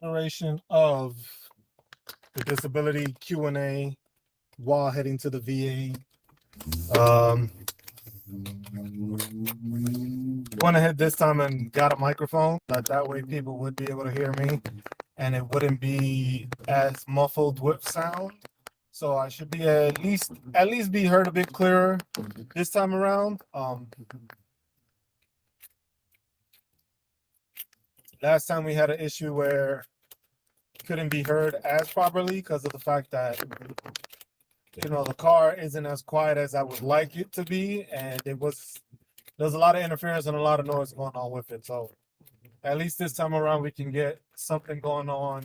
exploration of the disability Q&A while heading to the VA. Went ahead this time and got a microphone. That way people would be able to hear me and it wouldn't be as muffled with sound. So I should be at least be heard a bit clearer this time around. Last time we had an issue where couldn't be heard as properly because of the fact that the car isn't as quiet as I would like it to be, and there's a lot of interference and a lot of noise going on with it. So at least this time around we can get something going on.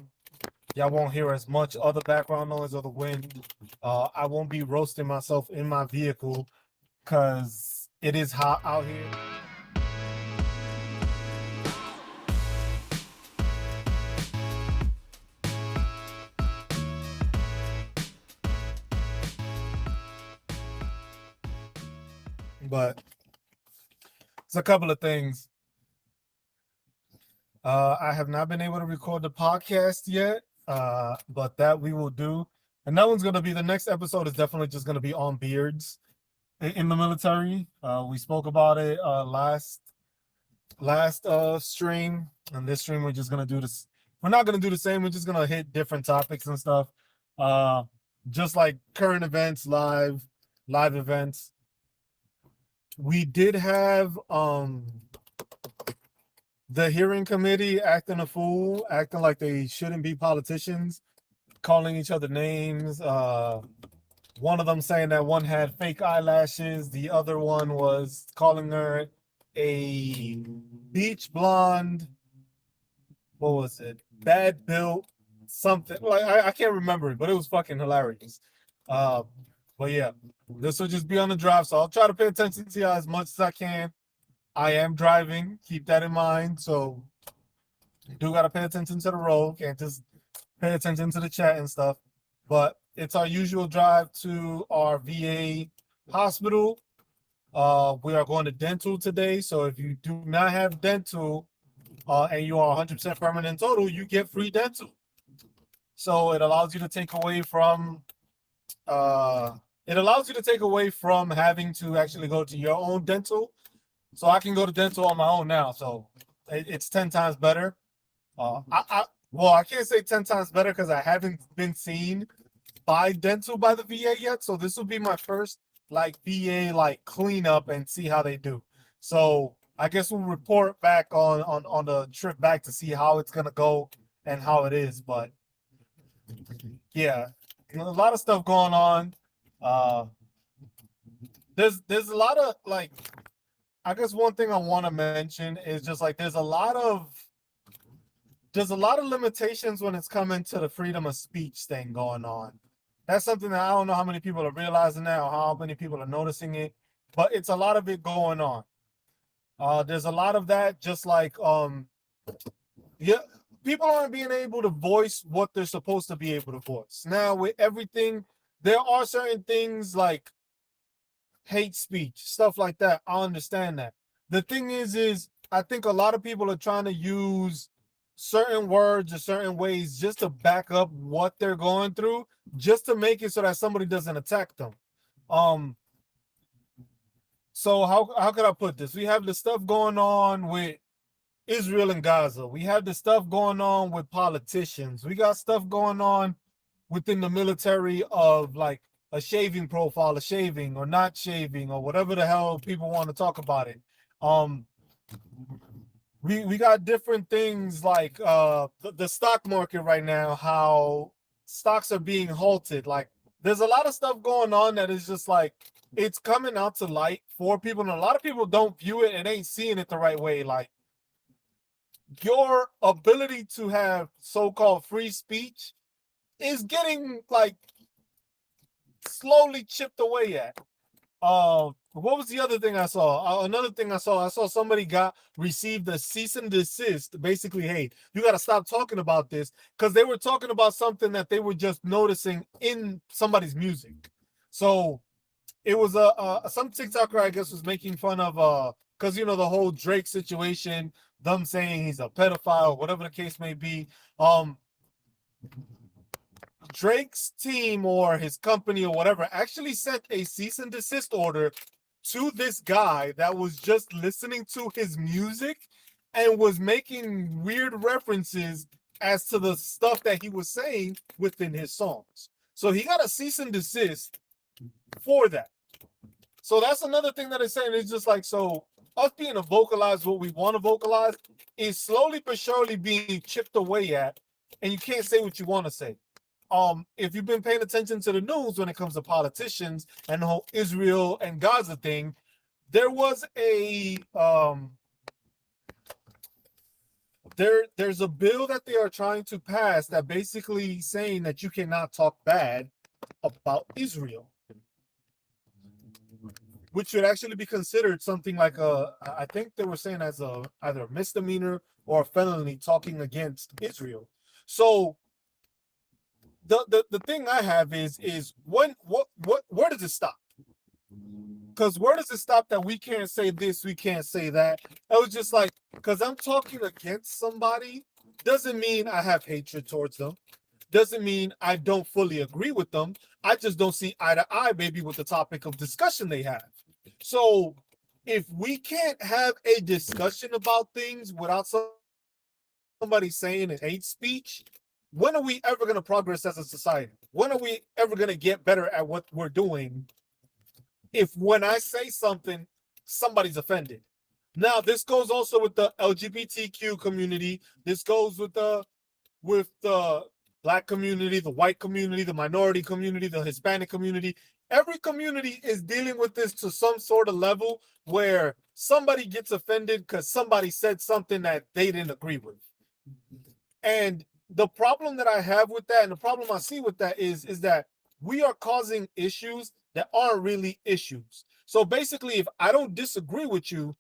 Y'all won't hear as much other background noise or the wind. I won't be roasting myself in my vehicle because it is hot out here. But it's a couple of things. I have not been able to record the podcast yet, but that we will do. And that one's going to be, the next episode is definitely just going to be on beards in the military. We spoke about it last stream. And this stream, we're just going to do this. We're not going to do the same. We're just going to hit different topics and stuff. Just like current events, live events. We did have the hearing committee acting a fool, acting like they shouldn't be politicians, calling each other names. One of them saying that one had fake eyelashes. The other one was calling her a beach blonde. What was it? Bad built something. Like I can't remember it, but it was fucking hilarious. But yeah, this will just be on the drive, so I'll try to pay attention to y'all as much as I can. I am driving, keep that in mind. So you do gotta pay attention to the road, can't just pay attention to the chat and stuff. But it's our usual drive to our VA hospital. We are going to dental today, so if you do not have dental and you are 100% permanent total, you get free dental. So it allows you to take away from having to actually go to your own dental. So I can go to dental on my own now. So it's 10 times better. I can't say 10 times better because I haven't been seen by dental by the VA yet. So this will be my first VA cleanup and see how they do. So I guess we'll report back on the trip back to see how it's gonna go and how it is. But yeah, a lot of stuff going on. There's a lot of I guess one thing I want to mention is just there's a lot of limitations when it's coming to the freedom of speech thing going on. That's something that I don't know how many people are realizing that or how many people are noticing it, but it's a lot of it going on. There's a lot of that, just people aren't being able to voice what they're supposed to be able to voice. Now, with everything, there are certain things like hate speech, stuff like that. I understand that. The thing is I think a lot of people are trying to use certain words or certain ways just to back up what they're going through, just to make it so that somebody doesn't attack them. So how could I put this? We have the stuff going on with Israel and Gaza. We have the stuff going on with politicians. We got stuff going on within the military of a shaving profile, a shaving or not shaving or whatever the hell people want to talk about it. We got different things like the stock market right now, how stocks are being halted. There's a lot of stuff going on that is just it's coming out to light for people, and a lot of people don't view it and ain't seeing it the right way. Your ability to have so-called free speech is getting slowly chipped away at. What was the other thing I saw? Another thing I saw somebody received a cease and desist. Basically, hey, you got to stop talking about this, because they were talking about something that they were just noticing in somebody's music. So it was some TikToker, I guess, was making fun of because the whole Drake situation them saying he's a pedophile, whatever the case may be. Drake's team or his company or whatever actually sent a cease and desist order to this guy that was just listening to his music and was making weird references as to the stuff that he was saying within his songs. So he got a cease and desist for that. So that's another thing that it's saying. It's just like, so us being to vocalize what we want to vocalize is slowly but surely being chipped away at, and you can't say what you want to say. If you've been paying attention to the news when it comes to politicians and the whole Israel and Gaza thing, there was a there's a bill that they are trying to pass that basically saying that you cannot talk bad about Israel, which should actually be considered something like I think they were saying as a either a misdemeanor or a felony talking against Israel. So the thing I have is when where does it stop? Because where does it stop that we can't say this, we can't say that? I was just like, because I'm talking against somebody doesn't mean I have hatred towards them. Doesn't mean I don't fully agree with them. I just don't see eye to eye, maybe, with the topic of discussion they have. So if we can't have a discussion about things without somebody saying it's hate speech, when are we ever going to progress as a society? When are we ever going to get better at what we're doing if when I say something, somebody's offended? Now, this goes also with the LGBTQ community. This goes with the Black community, the white community, the minority community, the Hispanic community. Every community is dealing with this to some sort of level where somebody gets offended because somebody said something that they didn't agree with. And the problem that I have with that, and the problem I see with that is that we are causing issues that aren't really issues. So basically, if I don't disagree with you,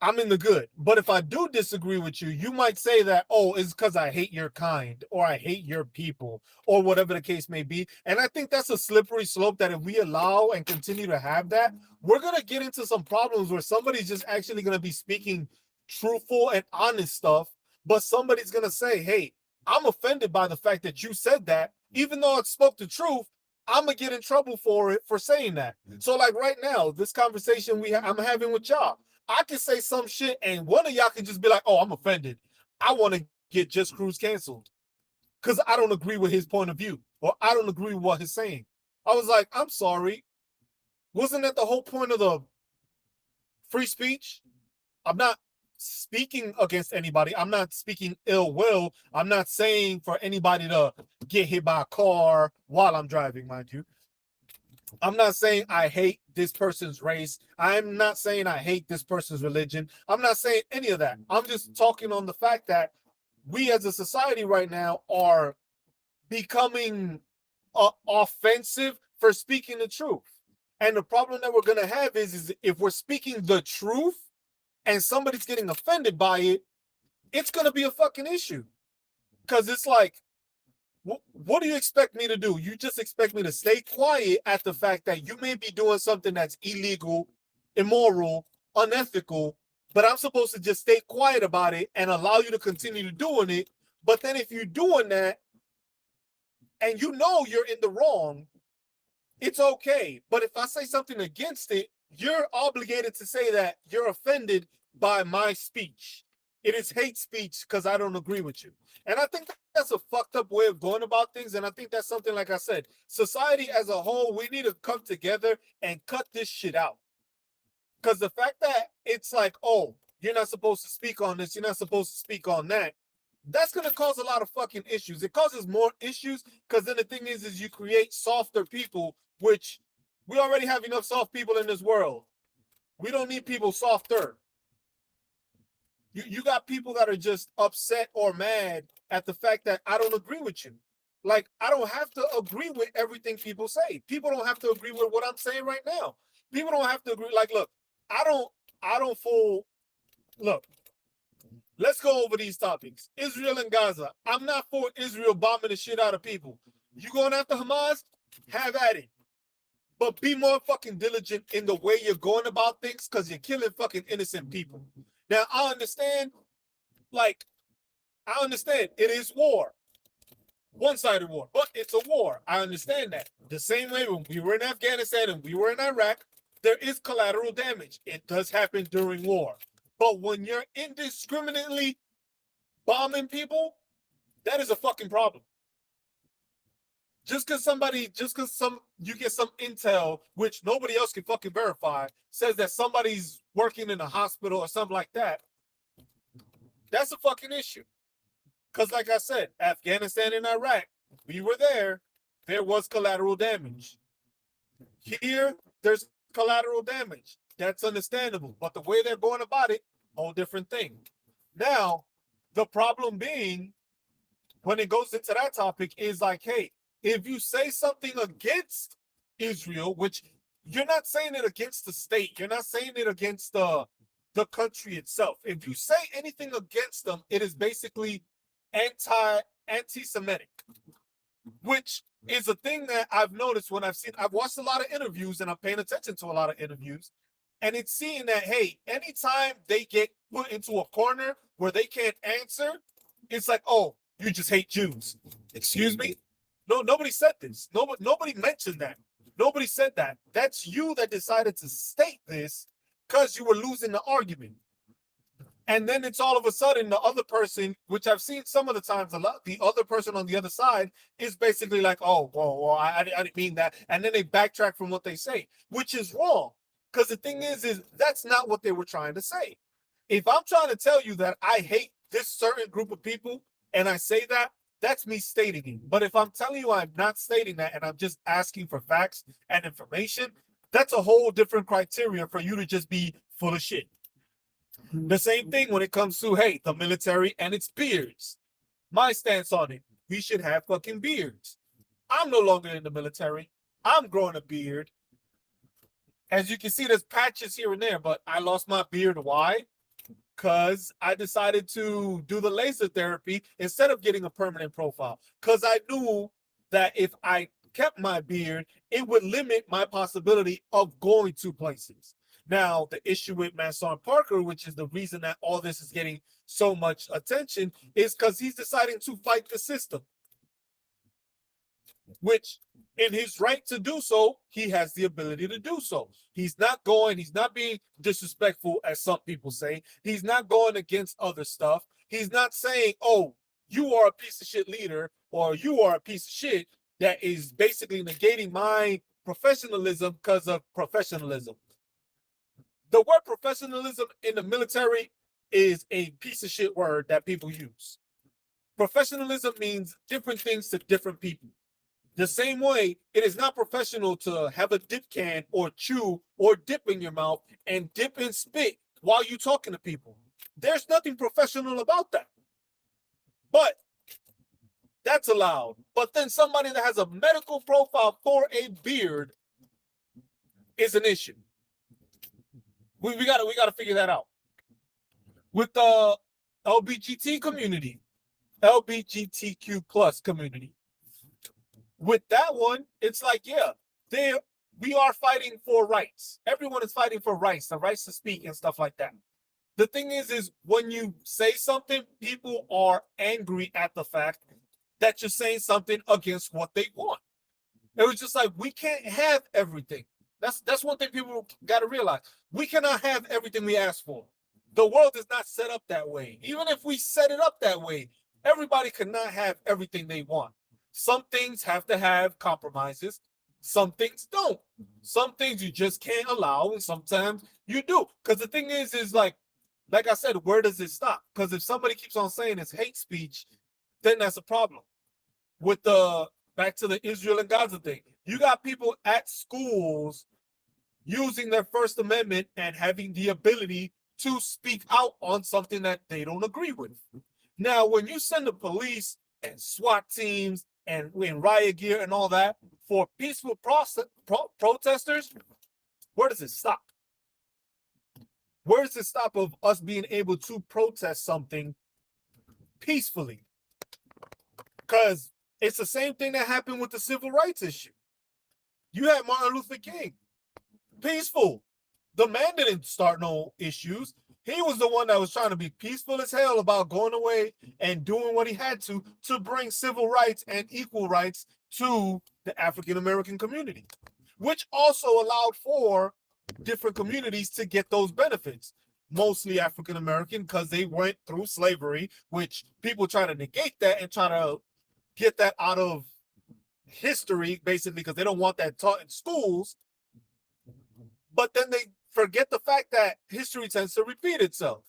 I'm in the good. But if I do disagree with you, you might say that, oh, it's because I hate your kind or I hate your people or whatever the case may be. And I think that's a slippery slope that if we allow and continue to have that, we're going to get into some problems where somebody's just actually going to be speaking truthful and honest stuff. But somebody's going to say, hey, I'm offended by the fact that you said that. Even though it spoke the truth, I'm going to get in trouble for it, for saying that. So like right now, this conversation I'm having with y'all, I can say some shit and one of y'all can just be like, oh, I'm offended. I want to get Just Cruz canceled because I don't agree with his point of view or I don't agree with what he's saying. I was like, I'm sorry. Wasn't that the whole point of the free speech? I'm not speaking against anybody. I'm not speaking ill will. I'm not saying for anybody to get hit by a car while I'm driving, mind you. I'm not saying I hate this person's race. I'm not saying I hate this person's religion. I'm not saying any of that. I'm just talking on the fact that we as a society right now are becoming offensive for speaking the truth. And the problem that we're going to have is if we're speaking the truth and somebody's getting offended by it, it's going to be a fucking issue. Because it's like, what do you expect me to do? You just expect me to stay quiet at the fact that you may be doing something that's illegal, immoral, unethical, but I'm supposed to just stay quiet about it and allow you to continue doing it. But then if you're doing that and you know you're in the wrong, it's okay. But if I say something against it, you're obligated to say that you're offended by my speech. It is hate speech because I don't agree with you. And I think that's a fucked up way of going about things. And I think that's something, like I said, society as a whole, we need to come together and cut this shit out. Because the fact that it's like, oh, you're not supposed to speak on this, you're not supposed to speak on that, that's going to cause a lot of fucking issues. It causes more issues because then the thing is you create softer people, which we already have enough soft people in this world. We don't need people softer. You got people that are just upset or mad at the fact that I don't agree with you. Like, I don't have to agree with everything people say. People don't have to agree with what I'm saying right now. People don't have to agree. Like, look, I don't fool. Look, let's go over these topics. Israel and Gaza. I'm not for Israel bombing the shit out of people. You going after Hamas? Have at it. But be more fucking diligent in the way you're going about things because you're killing fucking innocent people. Now, I understand it is war, one-sided war, but it's a war. I understand that. The same way when we were in Afghanistan and we were in Iraq, there is collateral damage. It does happen during war. But when you're indiscriminately bombing people, that is a fucking problem. Just because you get some intel, which nobody else can fucking verify, says that somebody's working in a hospital or something like that, that's a fucking issue. Because like I said, Afghanistan and Iraq, we were there. There was collateral damage. Here, there's collateral damage. That's understandable. But the way they're going about it, whole different thing. Now, the problem being, when it goes into that topic, is like, hey, if you say something against Israel, which you're not saying it against the state, you're not saying it against the country itself. If you say anything against them, it is basically anti-Semitic, which is a thing that I've noticed when I've watched a lot of interviews and I'm paying attention to a lot of interviews, and it's seeing that, hey, anytime they get put into a corner where they can't answer, it's like, oh, you just hate Jews. Excuse me? No, nobody said this. Nobody mentioned that. Nobody said that. That's you that decided to state this because you were losing the argument. And then it's all of a sudden the other person, which I've seen some of the times a lot, the other person on the other side is basically like, oh, well, I didn't mean that. And then they backtrack from what they say, which is wrong. Because the thing is that's not what they were trying to say. If I'm trying to tell you that I hate this certain group of people and I say that, that's me stating it. But if I'm telling you I'm not stating that and I'm just asking for facts and information, that's a whole different criteria for you to just be full of shit. The same thing when it comes to, hey, the military and its beards. My stance on it, we should have fucking beards. I'm no longer in the military. I'm growing a beard. As you can see, there's patches here and there, but I lost my beard. Why? Because I decided to do the laser therapy instead of getting a permanent profile. Because I knew that if I kept my beard, it would limit my possibility of going to places. Now, the issue with Manson Parker, which is the reason that all this is getting so much attention, is because he's deciding to fight the system. Which, in his right to do so, he has the ability to do so. He's not being disrespectful, as some people say. He's not going against other stuff. He's not saying, oh, you are a piece of shit leader, or you are a piece of shit, that is basically negating my professionalism because of professionalism. The word professionalism in the military is a piece of shit word that people use. Professionalism means different things to different people. The same way, it is not professional to have a dip can or chew or dip in your mouth and dip and spit while you're talking to people. There's nothing professional about that. But that's allowed. But then somebody that has a medical profile for a beard is an issue. We gotta figure that out. With the LBGT community, LBGTQ plus community. With that one, it's like, yeah, we are fighting for rights. Everyone is fighting for rights, the rights to speak and stuff like that. The thing is when you say something, people are angry at the fact that you're saying something against what they want. It was just like, we can't have everything. That's one thing people got to realize. We cannot have everything we ask for. The world is not set up that way. Even if we set it up that way, everybody cannot have everything they want. Some things have to have compromises. Some things don't. Some things you just can't allow, and sometimes you do. Because the thing is like I said, where does it stop? Because if somebody keeps on saying it's hate speech, then that's a problem. With back to the Israel and Gaza thing, you got people at schools using their First Amendment and having the ability to speak out on something that they don't agree with. Now, when you send the police and SWAT teams and in riot gear and all that for peaceful protesters, where does it stop? Where does it stop of us being able to protest something peacefully? Because it's the same thing that happened with the civil rights issue. You had Martin Luther King. Peaceful. The man didn't start no issues. He was the one that was trying to be peaceful as hell about going away and doing what he had to bring civil rights and equal rights to the African American community, which also allowed for different communities to get those benefits. Mostly African American because they went through slavery, which people try to negate that and try to get that out of history, basically, because they don't want that taught in schools. But then they forget the fact that history tends to repeat itself.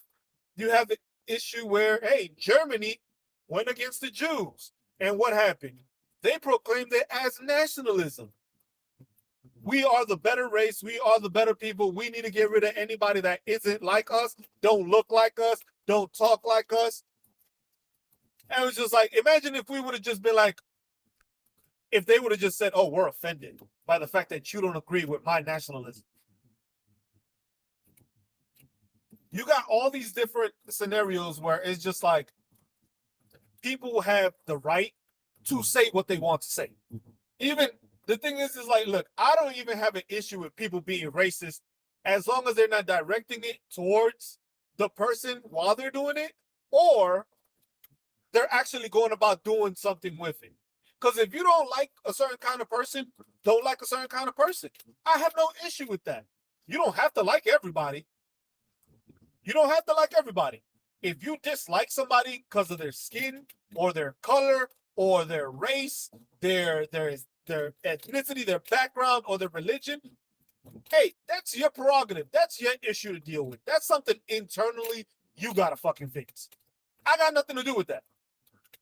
You have the issue where, hey, Germany went against the Jews. And what happened? They proclaimed it as nationalism. We are the better race. We are the better people. We need to get rid of anybody that isn't like us, don't look like us, don't talk like us. And it was just like, imagine if we would have just been like, if they would have just said, oh, we're offended by the fact that you don't agree with my nationalism. You got all these different scenarios where it's just like people have the right to say what they want to say. Even the thing is like, look, I don't even have an issue with people being racist as long as they're not directing it towards the person while they're doing it, or they're actually going about doing something with it. Because if you don't like a certain kind of person, don't like a certain kind of person. I have no issue with that. You don't have to like everybody. You don't have to like everybody. If you dislike somebody because of their skin or their color or their race, their ethnicity, their background, or their religion, hey, that's your prerogative. That's your issue to deal with. That's something internally you gotta fucking fix. I got nothing to do with that.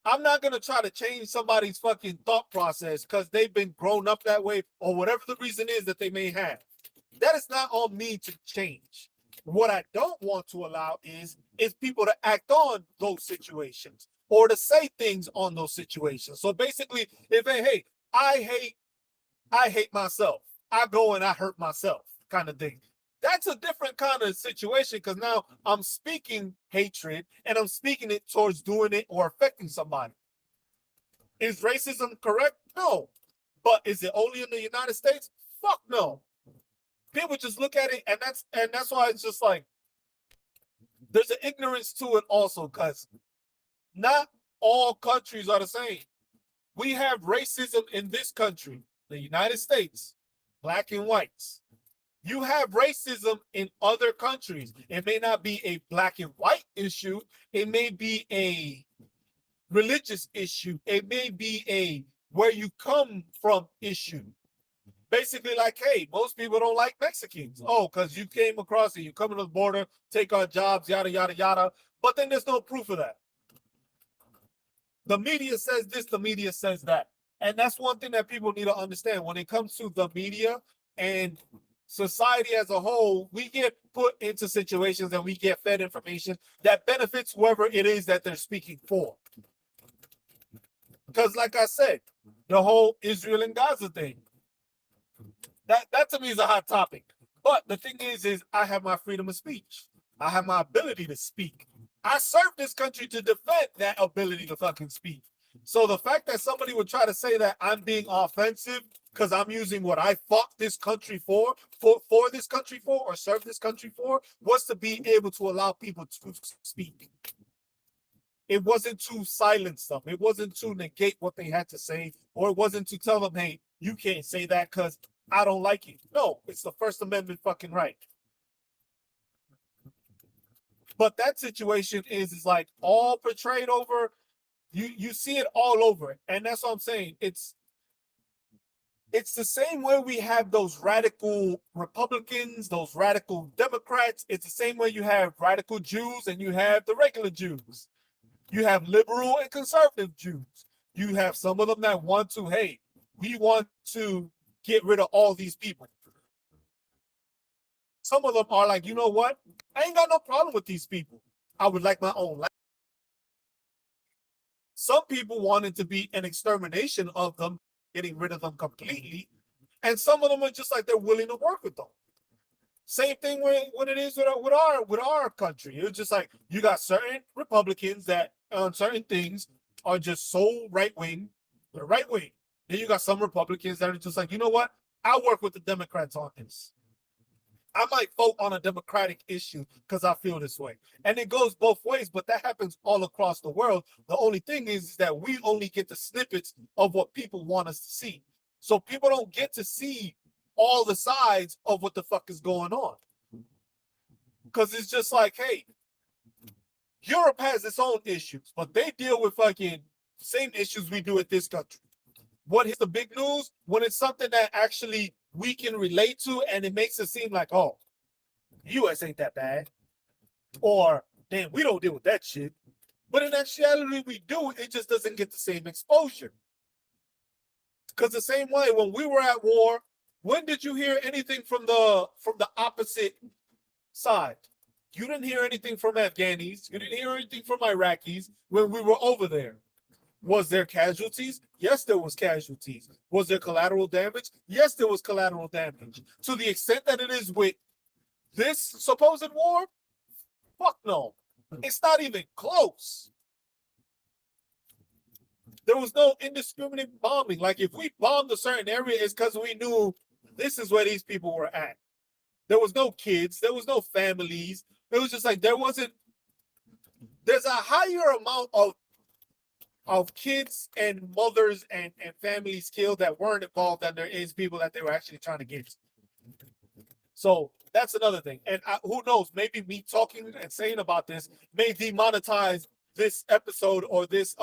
I'm not gonna try to change somebody's fucking thought process because they've been grown up that way or whatever the reason is that they may have. That is not on me to change. What I don't want to allow is people to act on those situations or to say things on those situations. So basically, if hey, I hate myself, I go and I hurt myself, kind of thing. That's a different kind of situation because now I'm speaking hatred and I'm speaking it towards doing it or affecting somebody. Is racism correct? No. But is it only in the United States? Fuck no. People just look at it, and that's why it's just like there's an ignorance to it also, because not all countries are the same. We have racism in this country, the United States, black and whites. You have racism in other countries. It may not be a black and white issue. It may be a religious issue. It may be a where you come from issue. Basically, like, hey, most people don't like Mexicans. Oh, because you came across it, you come to the border, take our jobs, yada, yada, yada. But then there's no proof of that. The media says this, the media says that. And that's one thing that people need to understand. When it comes to the media and society as a whole, we get put into situations and we get fed information that benefits whoever it is that they're speaking for. Because like I said, the whole Israel and Gaza thing, that to me is a hot topic. But the thing is I have my freedom of speech. I have my ability to speak. I served this country to defend that ability to fucking speak. So the fact that somebody would try to say that I'm being offensive because I'm using what I fought this country for this country for, or served this country for, was to be able to allow people to speak. It wasn't to silence them. It wasn't to negate what they had to say, or it wasn't to tell them, hey, you can't say that because I don't like it. No, it's the First Amendment fucking right. But that situation is like all portrayed over. You see it all over. And that's what I'm saying. It's the same way we have those radical Republicans, those radical Democrats. It's the same way you have radical Jews and you have the regular Jews. You have liberal and conservative Jews. You have some of them that want to, hey, we want to get rid of all these people. Some of them are like, you know what? I ain't got no problem with these people. I would like my own life. Some people wanted to be an extermination of them, getting rid of them completely. And some of them are just like they're willing to work with them. Same thing when it is with our country. It's just like you got certain Republicans that on certain things are just so right wing. They're right wing. Then you got some Republicans that are just like, you know what? I'll work with the Democrats on this. I might vote on a Democratic issue because I feel this way. And it goes both ways, but that happens all across the world. The only thing is that we only get the snippets of what people want us to see. So people don't get to see all the sides of what the fuck is going on. Because it's just like, hey, Europe has its own issues, but they deal with fucking same issues we do in this country. What is the big news? When it's something that actually we can relate to and it makes it seem like, oh, US ain't that bad. Or, damn, we don't deal with that shit. But in actuality, we do. It just doesn't get the same exposure. Because the same way, when we were at war, when did you hear anything from the opposite side? You didn't hear anything from Afghanis. You didn't hear anything from Iraqis when we were over there. Was there casualties? Yes, there was casualties. Was there collateral damage? Yes, there was collateral damage. To the extent that it is with this supposed war, fuck no. It's not even close. There was no indiscriminate bombing. Like if we bombed a certain area, it's because we knew this is where these people were at. There was no kids. There was no families. It was just like there's a higher amount of kids and mothers and families killed that weren't involved than there is people that they were actually trying to get. So that's another thing. And who knows, maybe me talking and saying about this may demonetize this episode or this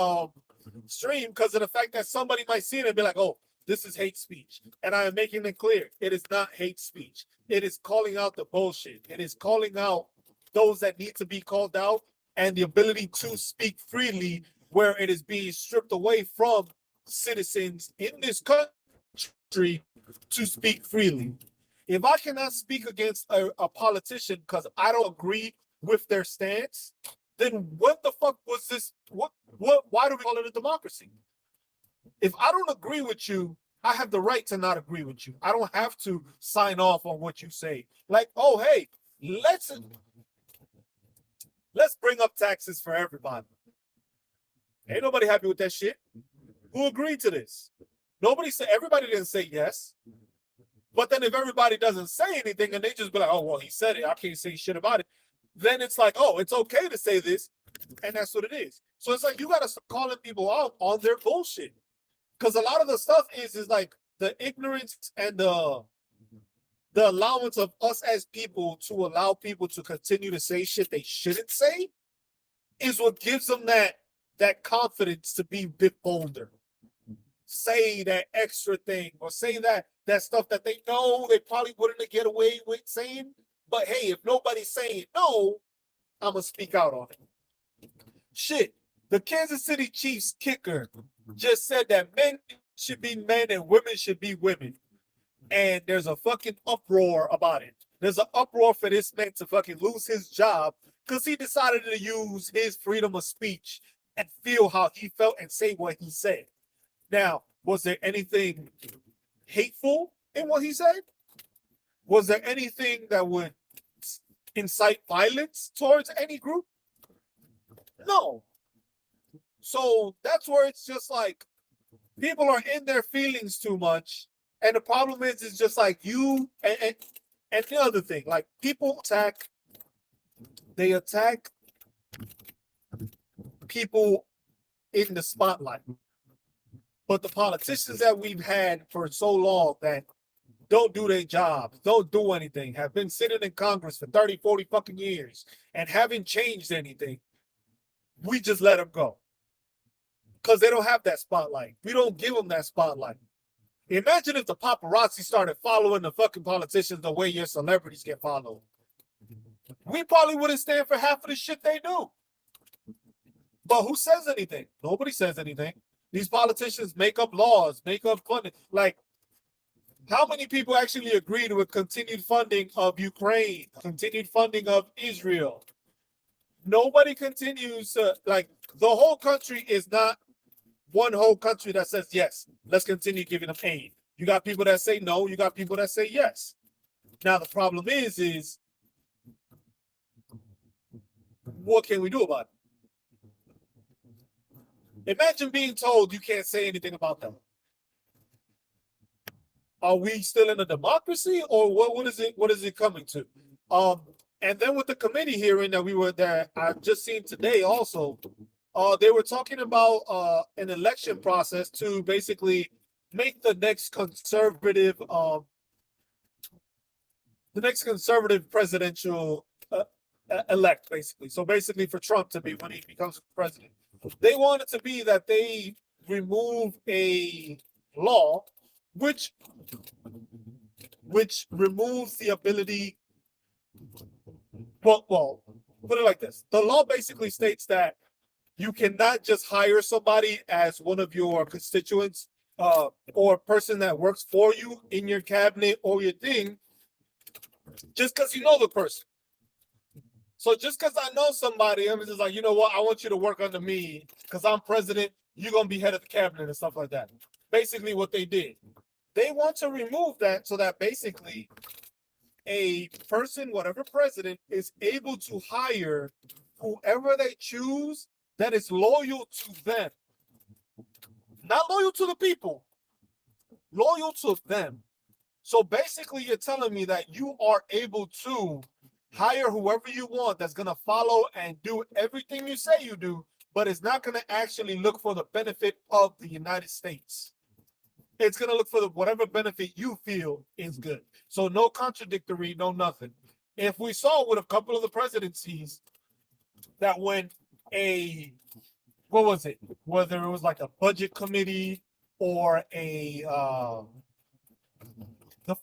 stream because of the fact that somebody might see it and be like, oh, this is hate speech. And I am making it clear, it is not hate speech. It is calling out the bullshit. It is calling out those that need to be called out and the ability to speak freely where it is being stripped away from citizens in this country to speak freely. If I cannot speak against a politician because I don't agree with their stance, then what the fuck was this? Why do we call it a democracy? If I don't agree with you, I have the right to not agree with you. I don't have to sign off on what you say. Like, oh, hey, let's bring up taxes for everybody. Ain't nobody happy with that shit. Who agreed to this? Nobody said, everybody didn't say yes. But then if everybody doesn't say anything and they just be like, oh, well, he said it, I can't say shit about it. Then it's like, oh, it's okay to say this. And that's what it is. So it's like, you got to start calling people out on their bullshit. Because a lot of the stuff is like the ignorance and the allowance of us as people to allow people to continue to say shit they shouldn't say is what gives them that confidence to be a bit bolder. Say that extra thing or say that stuff that they know they probably wouldn't get away with saying. But hey, if nobody's saying no, I'm going to speak out on it. Shit, the Kansas City Chiefs kicker just said that men should be men and women should be women. And there's a fucking uproar about it. There's an uproar for this man to fucking lose his job because he decided to use his freedom of speech and feel how he felt and say what he said. Now, was there anything hateful in what he said? Was there anything that would incite violence towards any group? No. So that's where it's just like people are in their feelings too much. And the problem is, it's just like you and the other thing, like people attack people in the spotlight. But the politicians that we've had for so long that don't do their jobs, don't do anything, have been sitting in Congress for 30, 40 fucking years and haven't changed anything, we just let them go. Because they don't have that spotlight. We don't give them that spotlight. Imagine if the paparazzi started following the fucking politicians the way your celebrities get followed. We probably wouldn't stand for half of the shit they do. But who says anything? Nobody says anything. These politicians make up laws, make up funding. Like, how many people actually agreed with continued funding of Ukraine, continued funding of Israel? Nobody continues to, like, the whole country is not one whole country that says, yes, let's continue giving them aid. You got people that say no, you got people that say yes. Now, the problem is what can we do about it? Imagine being told you can't say anything about them. are we still in a democracy, or what is it? What is it coming to? Um, and then with the committee hearing that I've just seen today, also, they were talking about an election process to basically make the next conservative presidential elect, basically. So basically, for Trump to be when he becomes president, they want it to be that they remove a law which removes the ability. Well, put it like this: the law basically states that you cannot just hire somebody as one of your constituents or a person that works for you in your cabinet or your thing just because you know the person. So just because I know somebody, I'm just like, you know what? I want you to work under me because I'm president. You're going to be head of the cabinet and stuff like that. Basically what they did. They want to remove that so that basically a person, whatever president, is able to hire whoever they choose that is loyal to them. Not loyal to the people, loyal to them. So basically, you're telling me that you are able to hire whoever you want that's going to follow and do everything you say you do, but it's not going to actually look for the benefit of the United States. It's going to look for whatever benefit you feel is good. So no contradictory, no nothing. If we saw with a couple of the presidencies that when what was it? Whether it was like a budget committee or the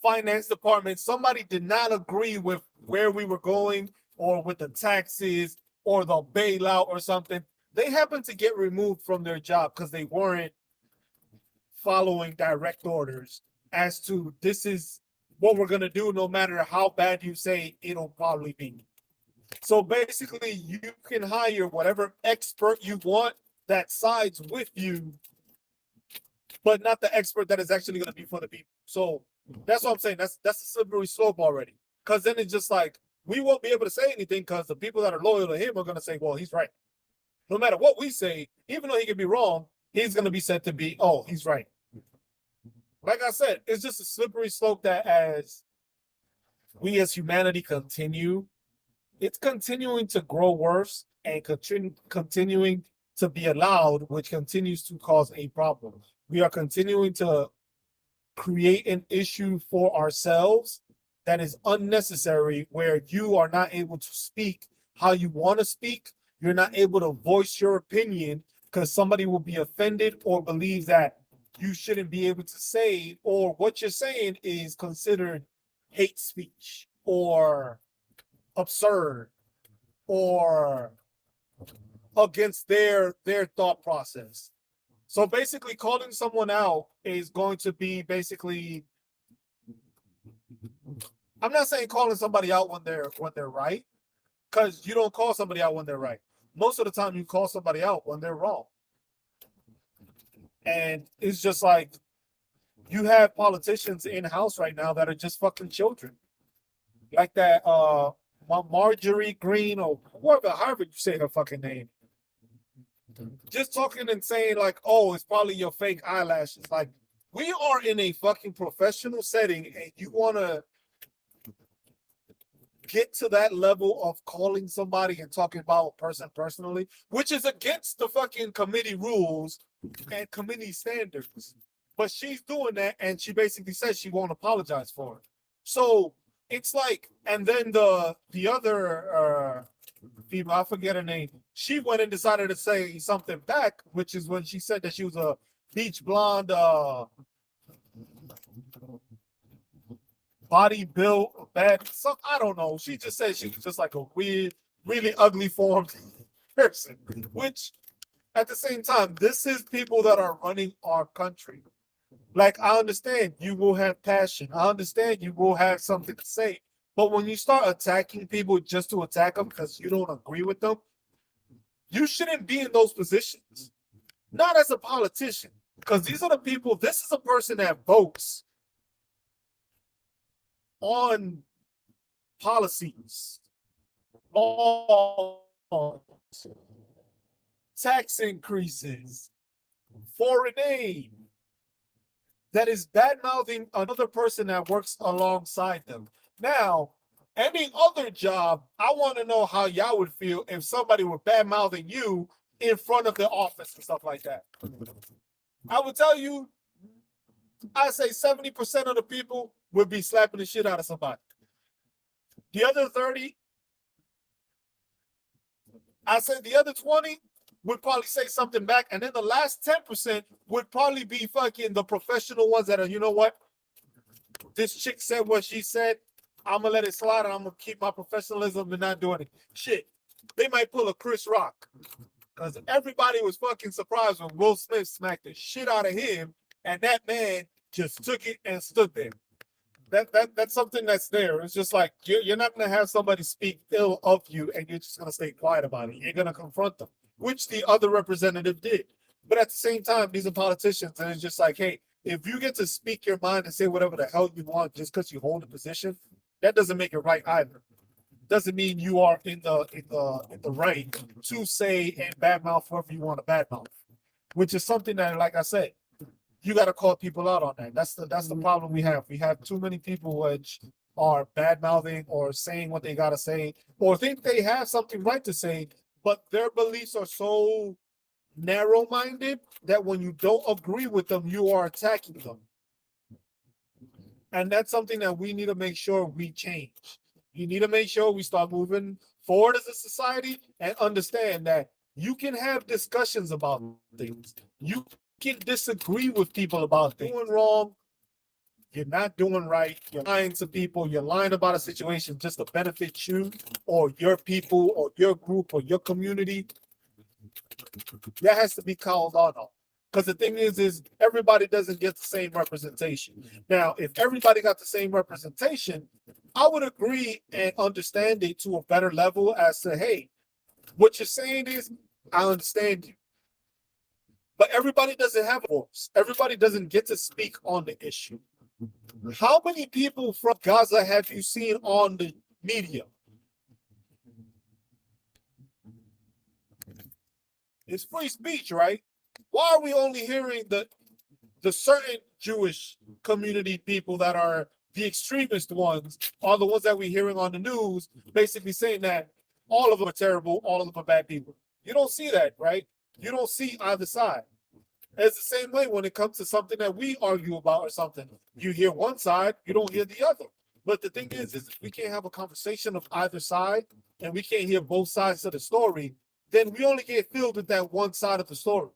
finance department, somebody did not agree with where we were going or with the taxes or the bailout or something, they happened to get removed from their job because they weren't following direct orders as to this is what we're going to do no matter how bad you say it'll probably be. So basically, you can hire whatever expert you want that sides with you, but not the expert that is actually going to be for the people. So that's what I'm saying. That's a slippery slope already. Because then it's just like we won't be able to say anything because the people that are loyal to him are going to say, well, he's right. No matter what we say, even though he could be wrong, he's going to be said to be, oh, he's right. Like I said, it's just a slippery slope that as we as humanity continue, it's continuing to grow worse and continuing to be allowed, which continues to cause a problem. We are continuing to create an issue for ourselves that is unnecessary, where you are not able to speak how you want to speak. You're not able to voice your opinion because somebody will be offended or believe that you shouldn't be able to say, or what you're saying is considered hate speech or absurd or against their thought process. So basically, calling someone out is going to be basically, I'm not saying calling somebody out when they're right, because you don't call somebody out when they're right. Most of the time you call somebody out when they're wrong. And it's just like you have politicians in house right now that are just fucking children. Like that Marjorie Green or whoever, however you say her fucking name. Just talking and saying like, oh, it's probably your fake eyelashes. Like, we are in a fucking professional setting and you want to get to that level of calling somebody and talking about a person personally, which is against the fucking committee rules and committee standards. But she's doing that and she basically says she won't apologize for it. So it's like, and then the other female, I forget her name, she went and decided to say something back, which is when she said that she was a beach blonde, body built, bad, some, I don't know. She just said she was just like a weird, really ugly formed person, which at the same time, this is people that are running our country. Like, I understand you will have passion. I understand you will have something to say. But when you start attacking people just to attack them because you don't agree with them, you shouldn't be in those positions. Not as a politician. Because these are the people, this is a person that votes on policies, laws, tax increases, foreign aid. that is bad mouthing another person that works alongside them. Now, any other job, I want to know how y'all would feel if somebody were bad mouthing you in front of the office and stuff like that. I would tell you, I say 70% of the people would be slapping the shit out of somebody. The other 30, I said the other 20 would probably say something back. And then the last 10% would probably be fucking the professional ones that are, you know what? This chick said what she said. I'm going to let it slide and I'm going to keep my professionalism and not doing it. Shit. They might pull a Chris Rock. Because everybody was fucking surprised when Will Smith smacked the shit out of him. And that man just took it and stood there. That's something that's there. It's just like you're not going to have somebody speak ill of you and you're just going to stay quiet about it. You're going to confront them, which the other representative did. But at the same time, these are politicians, and it's just like, hey, if you get to speak your mind and say whatever the hell you want just because you hold a position, that doesn't make it right either. Doesn't mean you are in the right to say and badmouth whoever you want to badmouth, which is something that, like I said, you got to call people out on that. That's the problem we have. We have too many people which are bad mouthing or saying what they got to say or think they have something right to say, but their beliefs are so narrow-minded that when you don't agree with them, you are attacking them. And that's something that we need to make sure we change. You need to make sure we start moving forward as a society and understand that you can have discussions about things. You can disagree with people about things. You're doing wrong, you're not doing right, you're lying to people, you're lying about a situation just to benefit you or your people or your group or your community. That has to be called out on. Because the thing is everybody doesn't get the same representation. Now, if everybody got the same representation, I would agree and understand it to a better level as to, hey, what you're saying is, I understand you. But everybody doesn't have a voice. Everybody doesn't get to speak on the issue. How many people from Gaza have you seen on the media? It's free speech, right? Why are we only hearing the certain Jewish community people that are the extremist ones are the ones that we're hearing on the news, basically saying that all of them are terrible, all of them are bad people? You don't see that, right? You don't see either side. It's the same way when it comes to something that we argue about or something. You hear one side, you don't hear the other. But the thing is we can't have a conversation of either side and we can't hear both sides of the story, then we only get filled with that one side of the story.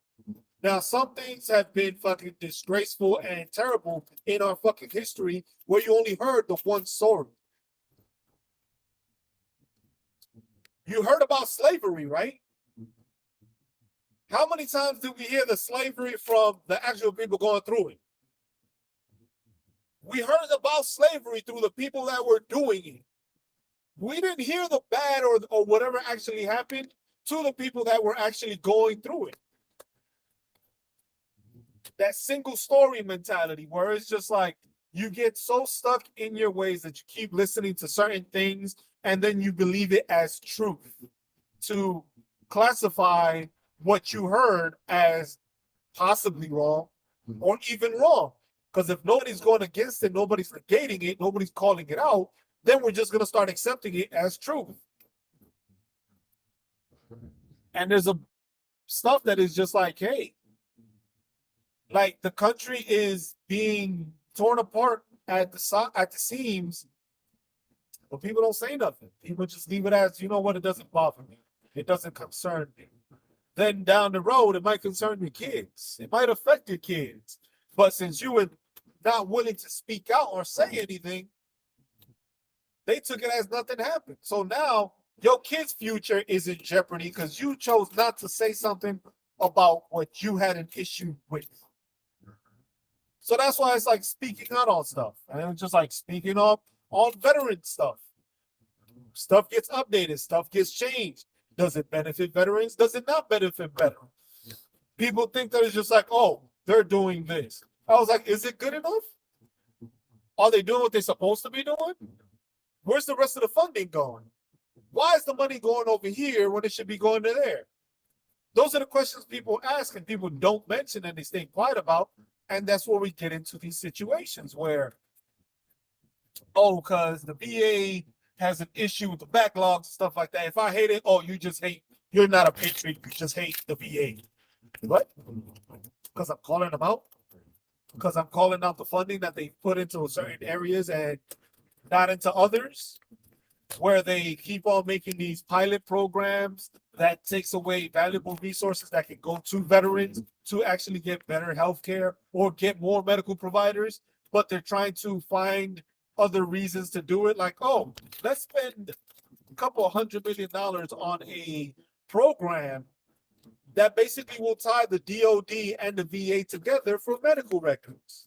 Now, some things have been fucking disgraceful and terrible in our fucking history where you only heard the one story. You heard about slavery, right? How many times did we hear the slavery from the actual people going through it? We heard about slavery through the people that were doing it. We didn't hear the bad or whatever actually happened to the people that were actually going through it. That single story mentality where it's just like you get so stuck in your ways that you keep listening to certain things and then you believe it as truth to classify what you heard as possibly wrong or even wrong. Because if nobody's going against it, nobody's negating it, nobody's calling it out, then we're just going to start accepting it as truth. And there's a stuff that is just like, hey, like the country is being torn apart at the seams, but people don't say nothing. People just leave it as, you know what, it doesn't bother me. It doesn't concern me. Then down the road, it might concern your kids. It might affect your kids. But since you were not willing to speak out or say anything, they took it as nothing happened. So now your kid's future is in jeopardy because you chose not to say something about what you had an issue with. So that's why it's like speaking out on stuff. And it's just like speaking up on veteran stuff. Stuff gets updated. Stuff gets changed. Does it benefit veterans? Does it not benefit veterans? People think that it's just like, oh, they're doing this. I was like, is it good enough? Are they doing what they're supposed to be doing? Where's the rest of the funding going? Why is the money going over here when it should be going to there? Those are the questions people ask and people don't mention and they stay quiet about And that's where we get into these situations where, oh, because the VA has an issue with the backlogs and stuff like that. If I hate it, oh, you just hate, you're not a patriot, you just hate the VA. What? Because I'm calling them out? Because I'm calling out the funding that they put into certain areas and not into others, where they keep on making these pilot programs that takes away valuable resources that can go to veterans to actually get better health care or get more medical providers, but they're trying to find other reasons to do it. Like, oh, let's spend a couple $100 million on a program that basically will tie the DOD and the VA together for medical records.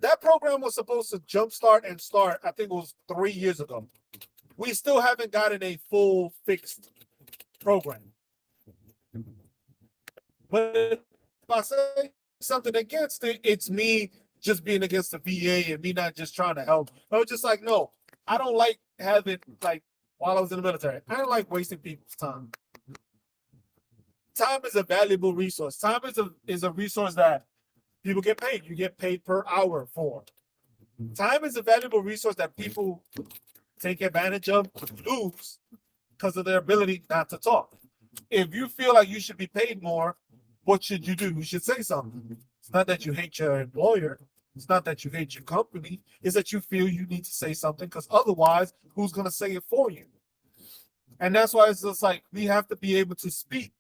That program was supposed to jumpstart and start, I think it was 3 years ago. We still haven't gotten a full fixed program. But if I say something against it, it's me just being against the VA and me not just trying to help. I was just like, no, I don't like having, like, while I was in the military, I don't like wasting people's time. Time is a valuable resource. Time is a resource that people get paid. You get paid per hour for. Time is a valuable resource that people take advantage of, lose because of their ability not to talk. If you feel like you should be paid more, what should you do? You should say something. It's not that you hate your employer. It's not that you hate your company. It's that you feel you need to say something because otherwise, who's going to say it for you? And that's why it's just like we have to be able to speak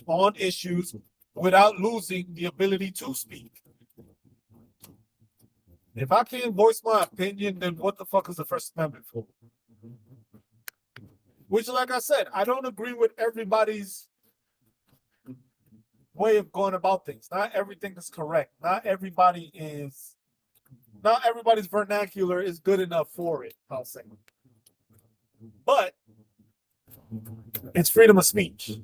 on issues without losing the ability to speak. If I can't voice my opinion, then what the fuck is the First Amendment for? Which, like I said, I don't agree with everybody's way of going about things. Not everything is correct. Not everybody's vernacular is good enough for it, I'll say. But it's freedom of speech.